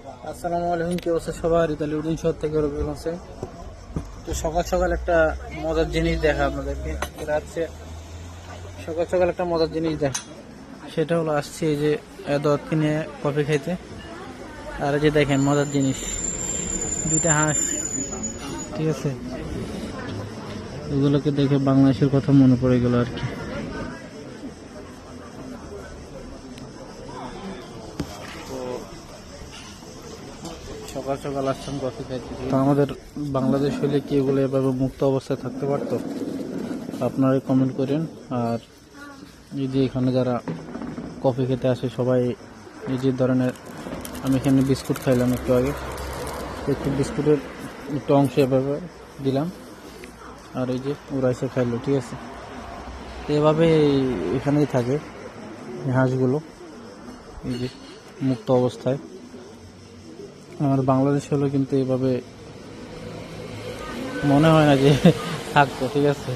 আসসালামু আলাইকুম, কি অবস্থা সবার? ইতালিউদ্দিন শহর থেকে রবিউল হোসেন। তো সকাল সকাল একটা মজার জিনিস দেখা আপনাদেরকে। এটা হচ্ছে সকাল সকাল একটা মজার জিনিস দেখা, সেটা হলো আসছে এই যে দুধ কিনে কফি খাইতে। আর এই যে দেখেন মজার জিনিস, দুইটা হাঁস, ঠিক আছে। এগুলোকে দেখে বাংলাদেশের কথা মনে পড়ে গেল আর কি। সকাল সকাল আসলাম কফি খাইতে। তো আমাদের বাংলাদেশ হলে কি এগুলো এভাবে মুক্ত অবস্থায় থাকতে পারতো? আপনারাই কমেন্ট করেন। আর এই যে এখানে যারা কফি খেতে আসে সবাই এই যে ধরনের, আমি এখানে বিস্কুট খাইলাম একটু আগে, একটু বিস্কুটের একটু অংশ এভাবে দিলাম, আর এই যে ওরা এসে খাইলো, ঠিক আছে। তো এভাবে এখানেই থাকে হাঁসগুলো, এই যে মুক্ত অবস্থায়। আমার বাংলাদেশ হলো কিন্তু এভাবে মনে হয় না যে থাকতো, ঠিক আছে।